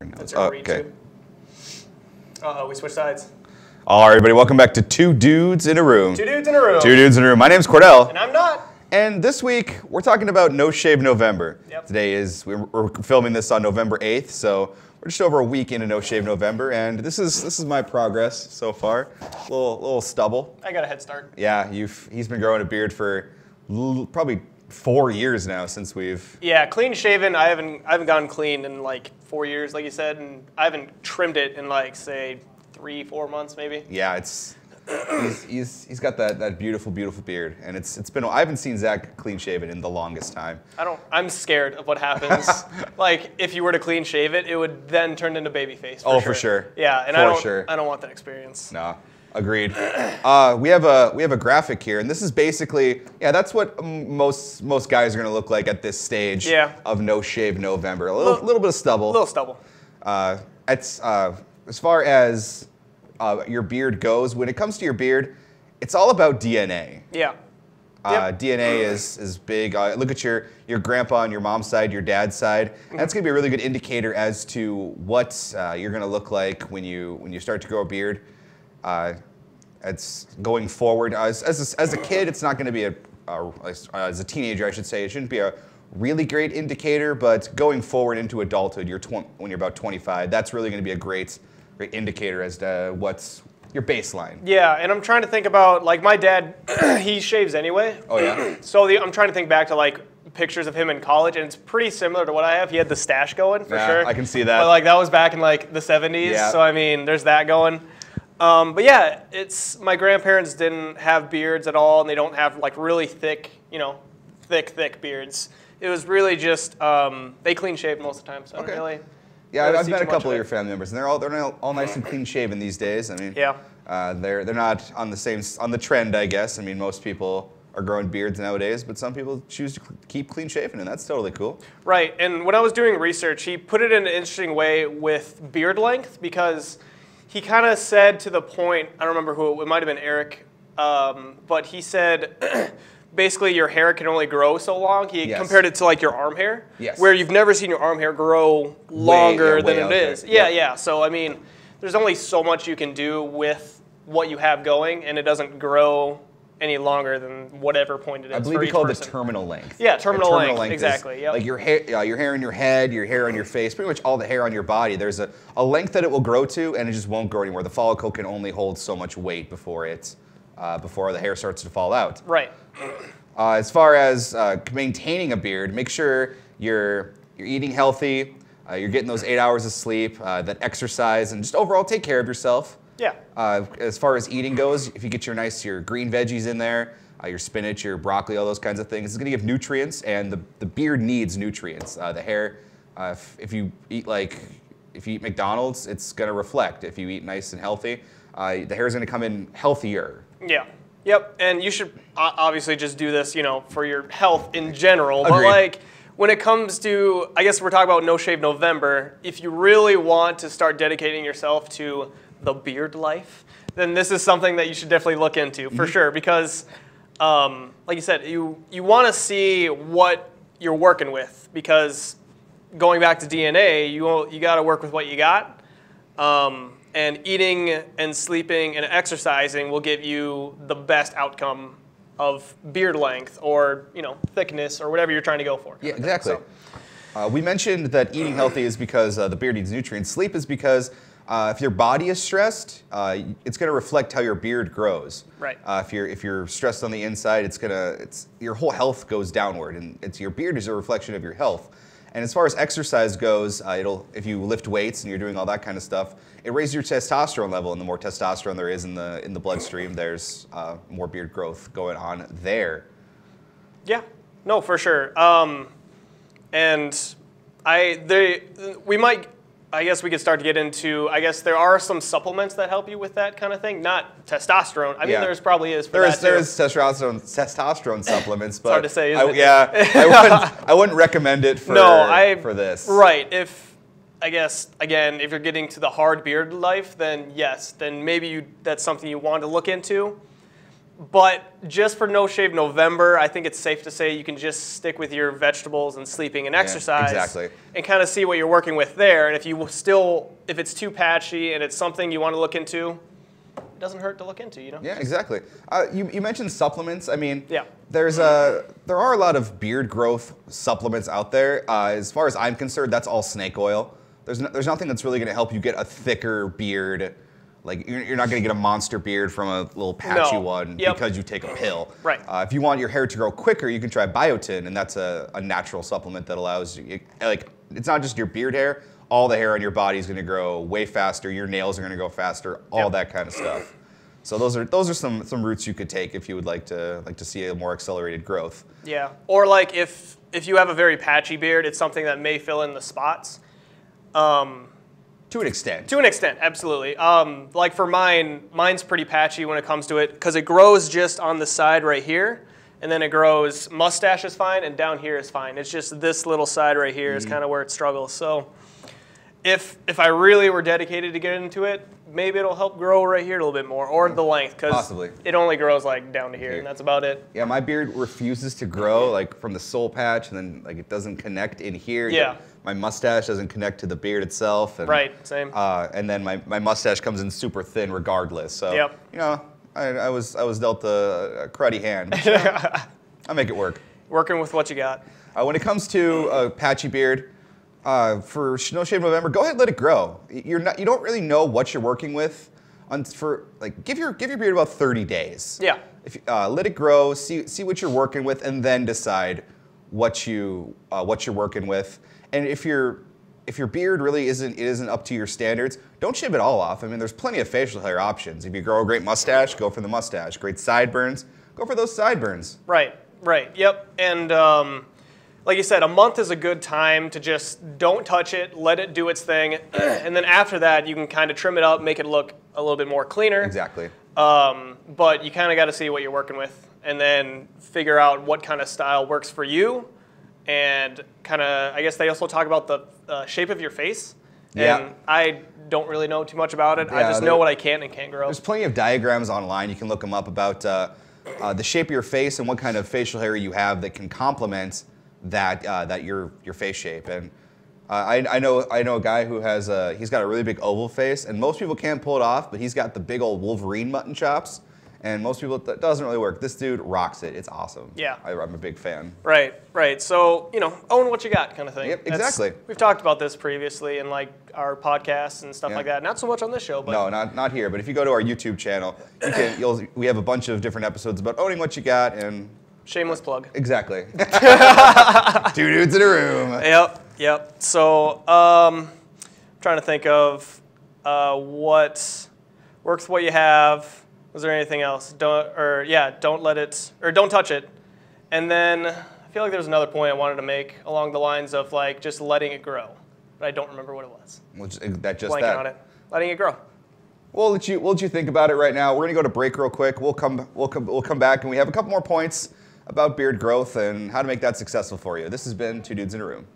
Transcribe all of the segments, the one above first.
right now. That's Oh, okay. We switched sides. All right, everybody, welcome back to Two Dudes in a Room. Two dudes in a room. Two Dudes in a Room. My name's Cordell. And I'm not. And this week, we're talking about No Shave November. Yep. Today is, we're filming this on November 8th, so we're just over a week into No Shave November, and this is my progress so far. A little stubble. I got a head start. Yeah, he's been growing a beard for probably 4 years now since we've... Yeah, clean shaven, I haven't gone clean in like 4 years, like you said, and I haven't trimmed it in like, say, 3-4 months maybe. Yeah, he's got that beautiful beard, and it's been, I haven't seen Zach clean shaven in the longest time. I'm scared of what happens. Like if you were to clean shave it, it would then turn into baby face. For sure. Yeah, and I don't want that experience. No, agreed. We have a graphic here, and this is basically, yeah, that's what most guys are gonna look like at this stage of No Shave November. A little bit of stubble. A little stubble. As far as your beard goes, when it comes to your beard, it's all about DNA. Yeah. DNA is big. Look at your grandpa on your mom's side, your dad's side. And that's going to be a really good indicator as to what you're going to look like when you start to grow a beard. It's going forward. As a kid, it's not going to be as a teenager, I should say, it shouldn't be a really great indicator. But going forward into adulthood, when you're about 25, that's really going to be a great indicator as to what's your baseline. Yeah, and I'm trying to think about, like, my dad, he shaves anyway. Oh, yeah? So I'm trying to think back to, like, pictures of him in college, and it's pretty similar to what I have. He had the stash going, for sure. I can see that. But, like, that was back in, like, the 70s, so, I mean, there's that going. But, yeah, my grandparents didn't have beards at all, and they don't have, like, really thick, thick beards. It was really just, they clean shaved most of the time, so I don't really... Yeah, I've met a couple of your family members, and they're all nice and clean shaven these days. I mean, they're not on the trend, I guess. I mean, most people are growing beards nowadays, but some people choose to keep clean shaven, and that's totally cool. Right, and when I was doing research, he put it in an interesting way with beard length, because he kind of said to the point, I don't remember who, it might have been Eric, but he said basically your hair can only grow so long. He compared it to like your arm hair, where you've never seen your arm hair grow longer than it is. Yeah. So I mean, there's only so much you can do with what you have going, and it doesn't grow any longer than whatever point it is. I believe we call it the terminal length. Yeah, terminal length exactly. Like your hair in your head, your hair on your face, pretty much all the hair on your body. There's a length that it will grow to, and it just won't grow anymore. The follicle can only hold so much weight before the hair starts to fall out. Right. As far as maintaining a beard, make sure you're eating healthy, you're getting those 8 hours of sleep, that exercise, and just overall take care of yourself. Yeah. As far as eating goes, if you get your green veggies in there, your spinach, your broccoli, all those kinds of things, it's going to give nutrients, and the beard needs nutrients. The hair, if you eat McDonald's, it's going to reflect. If you eat nice and healthy, the hair is going to come in healthier. Yeah. Yep, and you should obviously just do this, for your health in general. Agreed. But like when it comes to, I guess we're talking about No Shave November, if you really want to start dedicating yourself to the beard life, then this is something that you should definitely look into for sure. Because, like you said, you want to see what you're working with. Because going back to DNA, you got to work with what you got. And eating and sleeping and exercising will give you the best outcome of beard length or thickness or whatever you're trying to go for. Yeah, exactly. So. We mentioned that eating healthy is because the beard needs nutrients. Sleep is because if your body is stressed, it's going to reflect how your beard grows. Right. If you're stressed on the inside, your whole health goes downward, and your beard is a reflection of your health. And as far as exercise goes, if you lift weights and you're doing all that kind of stuff, it raises your testosterone level, and the more testosterone there is in the bloodstream, there's more beard growth going on there. Yeah, no, for sure. And I guess we could start to get into, I guess there are some supplements that help you with that kind of thing. Not testosterone. I mean, there's probably is for that too. There is testosterone supplements, but it's hard to say, isn't it? Yeah, I wouldn't recommend it for this. Right. I guess, again, if you're getting to the hard beard life, then yes, then maybe that's something you want to look into. But just for No Shave November, I think it's safe to say you can just stick with your vegetables and sleeping and exercise. Exactly. And kind of see what you're working with there. And if it's too patchy and it's something you want to look into, it doesn't hurt to look into, you know? Yeah, exactly. You mentioned supplements. I mean, yeah. there are a lot of beard growth supplements out there. As far as I'm concerned, that's all snake oil. There's nothing that's really going to help you get a thicker beard. Like, you're not going to get a monster beard from a little patchy one because you take a pill. Right. If you want your hair to grow quicker, you can try biotin, and that's a natural supplement that allows you, like, it's not just your beard hair. All the hair on your body is going to grow way faster. Your nails are going to go faster. All that kind of stuff. So those are some routes you could take if you would like to see a more accelerated growth. Yeah. Or like if you have a very patchy beard, it's something that may fill in the spots. To an extent. To an extent, absolutely. Like for mine's pretty patchy when it comes to it because it grows just on the side right here, and then it grows. Mustache is fine, and down here is fine. It's just this little side right here is kind of where it struggles. So if I really were dedicated to get into it, maybe it'll help grow right here a little bit more, or the length, because it only grows like down to here, and that's about it. Yeah, my beard refuses to grow like from the soul patch, and then like it doesn't connect in here. Yeah. My mustache doesnn't connect to the beard itself. And, right, same. And then my mustache comes in super thin regardless. So you know, I was dealt a cruddy hand. I'll make it work. Working with what you got. When it comes to a patchy beard, for No Shave November, go ahead and let it grow. You don't really know what you're working with. Give your beard about 30 days. Yeah. Let it grow, see what you're working with, and then decide what you're working with. And if your beard really isn't up to your standards, don't shave it all off. I mean, there's plenty of facial hair options. If you grow a great mustache, go for the mustache. Great sideburns, go for those sideburns. Right. Yep. And like you said, a month is a good time to just don't touch it, let it do its thing, and then after that, you can kind of trim it up, make it look a little bit more cleaner. Exactly. But you kind of got to see what you're working with, and then figure out what kind of style works for you. And kind of, I guess they also talk about the shape of your face. And I don't really know too much about it. I just know what I can and can't grow. There's plenty of diagrams online. You can look them up about the shape of your face and what kind of facial hair you have that can complement that your face shape. And I know a guy who has he's got a really big oval face, and most people can't pull it off, but he's got the big old Wolverine mutton chops. And most people, that doesn't really work. This dude rocks it. It's awesome. Yeah. I'm a big fan. Right. So, own what you got kind of thing. Yep, exactly. We've talked about this previously in like our podcasts and stuff like that. Not so much on this show, but. No, not here. But if you go to our YouTube channel, we have a bunch of different episodes about owning what you got and. Shameless plug. Exactly. 2 dudes in a room. Yep. So, I'm trying to think of what works with what you have. Was there anything else? Don't touch it. And then I feel like there's another point I wanted to make along the lines of like just letting it grow, but I don't remember what it was. Blanking on it. Letting it grow. We'll let you think about it right now. We're gonna go to break real quick. We'll come back, and we have a couple more points about beard growth and how to make that successful for you. This has been 2 Dudes in a Room.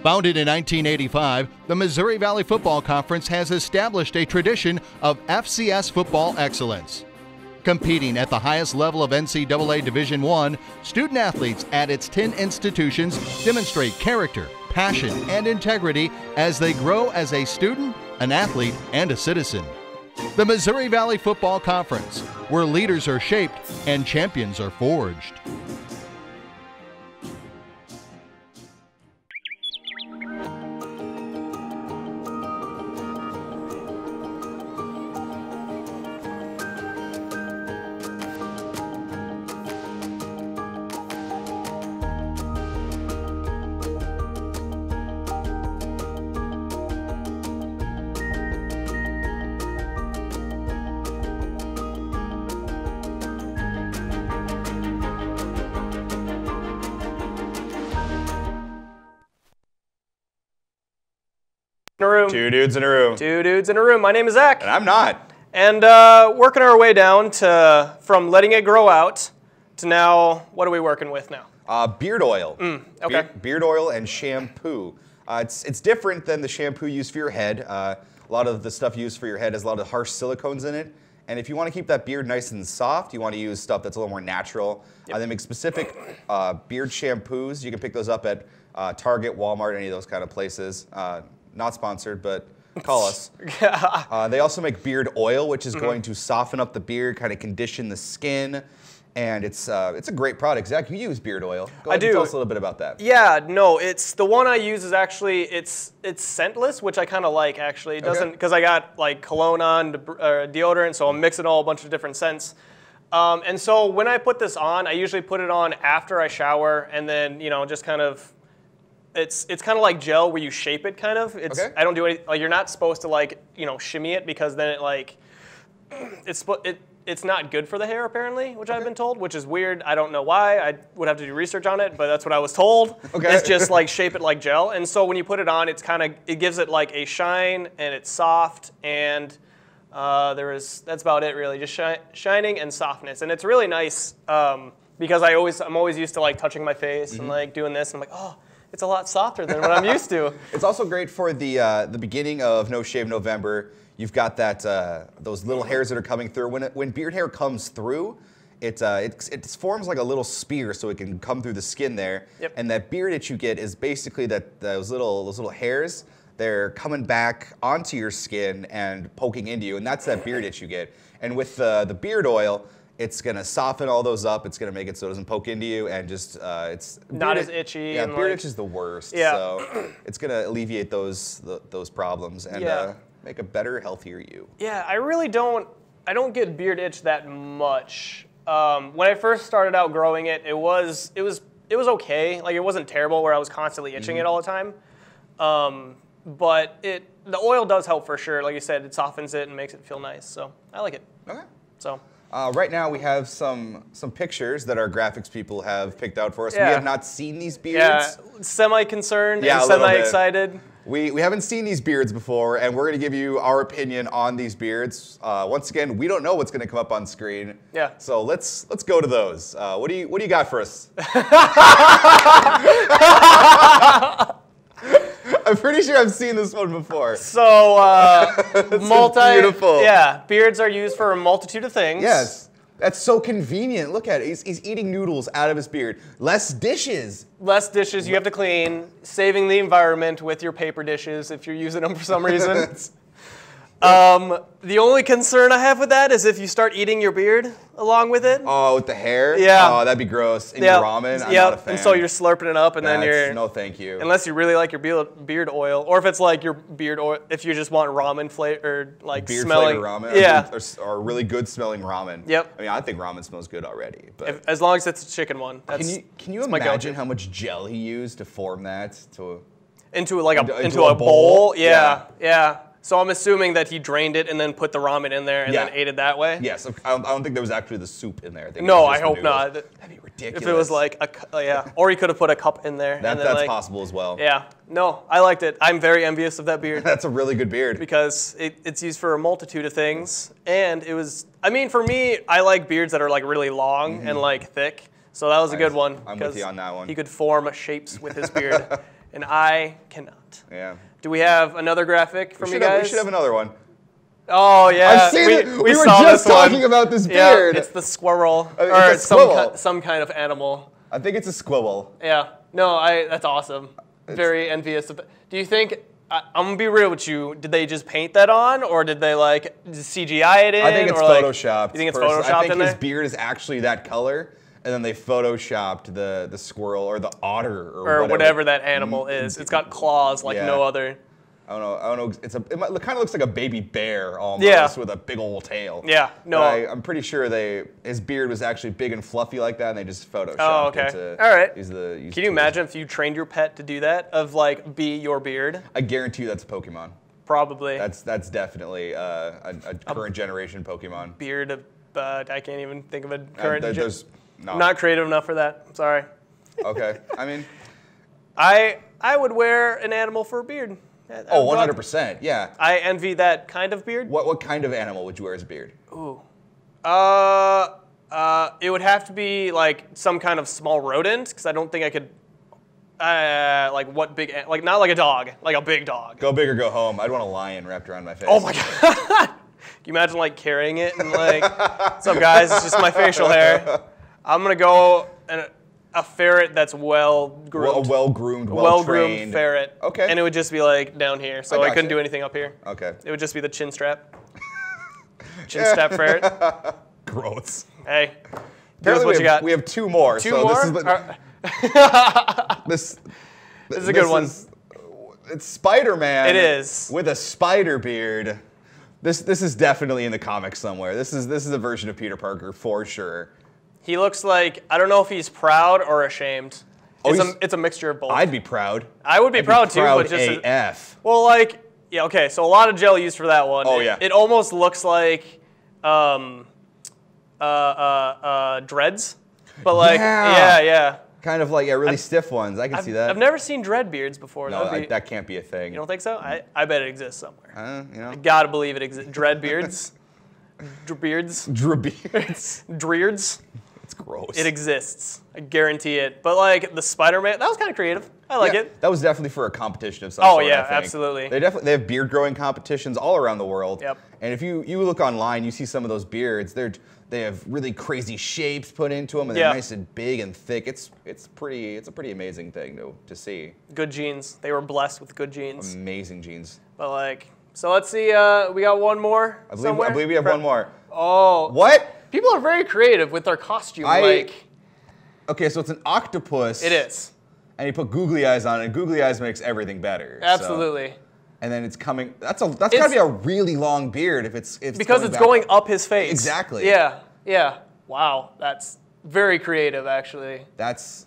Founded in 1985, the Missouri Valley Football Conference has established a tradition of FCS football excellence. Competing at the highest level of NCAA Division I, student-athletes at its 10 institutions demonstrate character, passion, and integrity as they grow as a student, an athlete, and a citizen. the Missouri Valley Football Conference, where leaders are shaped and champions are forged. In a room. Two dudes in a room. Two dudes in a room. My name is Zach. And I'm not. And working our way down to from letting it grow out to now, what are we working with now? Beard oil. Okay. Beard oil and shampoo. It's different than the shampoo used for your head. A lot of the stuff used for your head has a lot of harsh silicones in it. And if you want to keep that beard nice and soft, you want to use stuff that's a little more natural. They make specific beard shampoos. You can pick those up at Target, Walmart, any of those kind of places. Not sponsored, but call us. They also make beard oil, which is going to soften up the beard, kind of condition the skin. And it's a great product. Zach, you use beard oil. Go ahead and tell us a little bit about that. Yeah, no, it's the one I use is actually it's scentless, which I kind of like actually. It doesn't because I got like cologne on, deodorant, so I'm mixing all a bunch of different scents. And so when I put this on, I usually put it on after I shower, and then just kind of. It's kind of like gel where you shape it kind of. I don't do anything, like you're not supposed to shimmy it because then it like it's not good for the hair apparently, which I've been told, which is weird. I don't know why. I would have to do research on it, but that's what I was told. It's just like shape it like gel. And so when you put it on, it gives it like a shine and it's soft and that's about it really, just shining and softness. And it's really nice because I'm always used to like touching my face and like doing this and I'm like, oh, it's a lot softer than what I'm used to. It's also great for the beginning of No Shave November. You've got that those little hairs that are coming through. When beard hair comes through, it forms like a little spear, so it can come through the skin there. Yep. And that beard itch you get is basically those little hairs. They're coming back onto your skin and poking into you, and that's that beard itch you get. And with the beard oil, it's gonna soften all those up. It's gonna make it so it doesn't poke into you, and just it's not as itchy. Yeah, and beard itch is the worst. Yeah. So it's gonna alleviate those problems and make a better, healthier you. Yeah, I really don't. I don't get beard itch that much. When I first started out growing it, it was okay. Like it wasn't terrible where I was constantly itching it all the time. But the oil does help for sure. Like you said, it softens it and makes it feel nice. So I like it. Okay. So. Right now we have some pictures that our graphics people have picked out for us. Yeah. We have not seen these beards. Yeah, semi-concerned and semi-excited. We haven't seen these beards before, and we're going to give you our opinion on these beards. Once again, we don't know what's going to come up on screen. Yeah. So let's go to those. What do you got for us? I'm pretty sure I've seen this one before. So, beautiful. Yeah, beards are used for a multitude of things. Yes. That's so convenient. Look at it. He's eating noodles out of his beard. Less dishes. Less dishes you have to clean. Saving the environment with your paper dishes if you're using them for some reason. The only concern I have with that is if you start eating your beard along with it. Oh, with the hair? Yeah. Oh, that'd be gross. In your ramen? I'm not a fan. And so you're slurping it up and then you're... No, thank you. Unless you really like your beard oil, or if it's like your beard oil, if you just want ramen flavor, or like beard smelling... ramen? Yeah. Or really good smelling ramen. Yep. I mean, I think ramen smells good already. But as long as it's a chicken one. Can you imagine how much gel he used to form that? Into a bowl? Yeah. So I'm assuming that he drained it and then put the ramen in there and then ate it that way? Yes. I don't think there was actually the soup in there. No, I hope not. That'd be ridiculous. If it was like or he could have put a cup in there. That's possible as well. Yeah. No, I liked it. I'm very envious of that beard. That's a really good beard. Because it's used for a multitude of things. And it was, I mean, for me, I like beards that are like really long and like thick. So that was a good one. I'm with you on that one. He could form shapes with his beard. And I cannot. Yeah. Do we have another graphic from you guys? We should have another one. Oh, yeah. I've seen it. We were just talking about this beard. Yeah, it's the squirrel. Or it's some kind of animal. I think it's a squirrel. Yeah. No, that's awesome. Very envious of it. Do you think I'm gonna be real with you. Did they just paint that on, or did they like CGI it in? I think it's or, like, photoshopped. You think it's personally. photoshopped I think in his there? beard is actually that color, and then they photoshopped the squirrel or the otter Or whatever that animal is. It's got claws like Yeah. no other. I don't know. It kind of looks like a baby bear almost Yeah. with a big old tail. Yeah, no. But I'm pretty sure his beard was actually big and fluffy like that, and they just photoshopped Oh, okay. it to All right. use Can you tools. imagine if you trained your pet to do that? Of like be your beard? I guarantee you that's a Pokemon. Probably. That's definitely a current generation Pokemon. Beard, but I can't even think of a current. No. I'm not creative enough for that. I'm sorry. Okay. I mean. I would wear an animal for a beard. Oh, 100%. Yeah. I envy that kind of beard. What kind of animal would you wear as a beard? Ooh. It would have to be like some kind of small rodent, because I don't think I could. Like what big? Like not like a dog, like a big dog. Go big or go home. I'd want a lion wrapped around my face. Oh my god! Can you imagine like carrying it and like, what's up guys? It's just my facial hair. I'm gonna go a ferret that's well-groomed. A well-groomed, well-groomed ferret. Okay. And it would just be like down here, so I couldn't do anything up here. Okay. It would just be the chin strap. Chin strap ferret. Gross. Hey. Here's what you got. We have two more. Two so more? This is a good one. It's Spider-Man. It is. With a spider beard. This is definitely in the comics somewhere. This is a version of Peter Parker for sure. He looks like, I don't know if he's proud or ashamed. Oh, It's a mixture of both. I'd be proud. I would be proud too, but just AF. well, like, yeah, okay. So a lot of gel used for that one. Oh, yeah. It almost looks like dreads, but like, yeah. Kind of like really stiff ones. I can see that. I've never seen dread beards before. No, that can't be a thing. You don't think so? I bet it exists somewhere. You know. I gotta believe it exists. Dread beards, beards, Beards. dreards. It's gross. It exists. I guarantee it. But like the Spider-Man, that was kind of creative. I like it. That was definitely for a competition of some Oh sort. yeah, I think. absolutely. They have beard growing competitions all around the world. Yep. And if you look online, you see some of those beards. They have really crazy shapes put into them, and they're nice and big and thick. It's a pretty amazing thing to see. Good genes. They were blessed with good genes. Amazing genes. But like, so let's see. We got one more. I believe we have one more. Oh. What? People are very creative with their costume. Okay, so it's an octopus. It is. And you put googly eyes on it, and googly eyes makes everything better. Absolutely. So. And then it's coming. That's gotta be a really long beard if it's because it's going up his face. Exactly. Yeah. Wow, that's very creative, actually. That's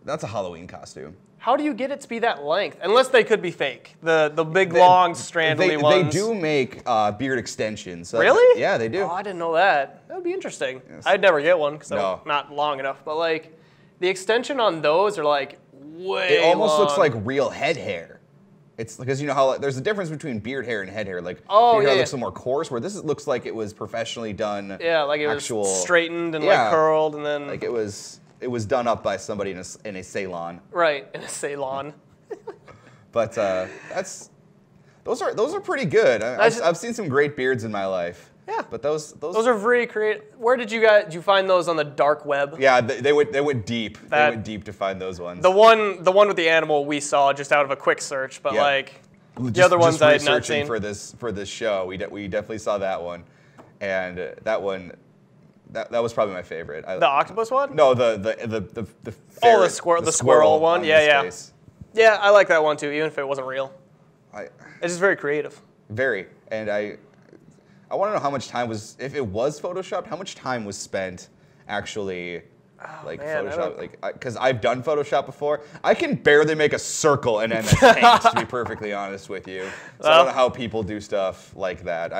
a Halloween costume. How do you get it to be that length? Unless they could be fake. The big long strandly ones. They do make beard extensions. So really? Yeah, they do. Oh, I didn't know that. That would be interesting. Yes. I'd never get one because I'm not long enough. But like, the extension on those are like way It almost long. looks like real head hair. It's because you know how there's a difference between beard hair and head hair. Like beard hair looks a little more coarse, where looks like it was professionally done. Yeah, like it was straightened and like curled, and then like it was done up by somebody in a salon. Right, in a salon. But those are pretty good. I've seen some great beards in my life. Yeah, but those are very creative. Where did you find those on the dark web? Yeah, they went deep. They went deep to find those ones. The one with the animal we saw just out of a quick search, but like the other ones I had not seen. For this show, we definitely saw that one, and that one. That was probably my favorite. The octopus one? No, the ferret, the squirrel one. Yeah. Face. Yeah, I like that one too, even if it wasn't real. It's just very creative. Very, and I want to know how much time if it was photoshopped, how much time was spent actually Photoshop, because I've done Photoshop before. I can barely make a circle in MS Paint, to be perfectly honest with you. So I don't know how people do stuff like that.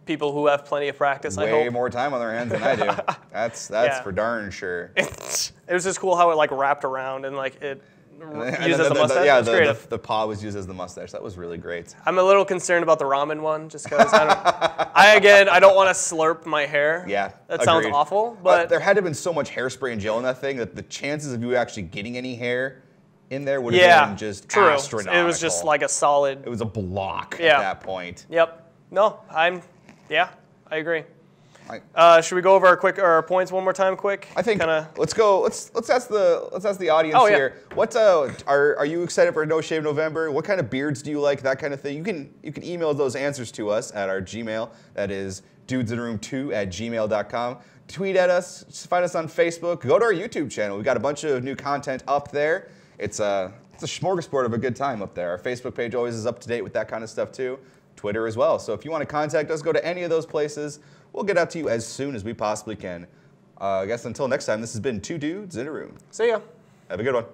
People who have plenty of practice, I hope. Way more time on their hands than I do. That's for darn sure. It was just cool how it like wrapped around and like it used as the mustache. Yeah, it's creative. the paw was used as the mustache. That was really great. I'm a little concerned about the ramen one, just because I don't want to slurp my hair. Yeah, that sounds awful. But there had to have been so much hairspray and gel in that thing that the chances of you actually getting any hair in there would have been just astronomical. It was just like a solid. It was a block at that point. Yep. No, I agree. Should we go over our points one more time, quick? I think Kinda... let's go. Let's ask the audience here. What are you excited for No Shave November? What kind of beards do you like? That kind of thing. You can email those answers to us at our Gmail. That is dudesintheroom2@gmail.com. Tweet at us. Just find us on Facebook. Go to our YouTube channel. We've got a bunch of new content up there. It's a smorgasbord of a good time up there. Our Facebook page always is up to date with that kind of stuff too. Twitter as well. So if you want to contact us, go to any of those places. We'll get out to you as soon as we possibly can. I guess until next time, this has been Two Dudes in a Room. See ya. Have a good one.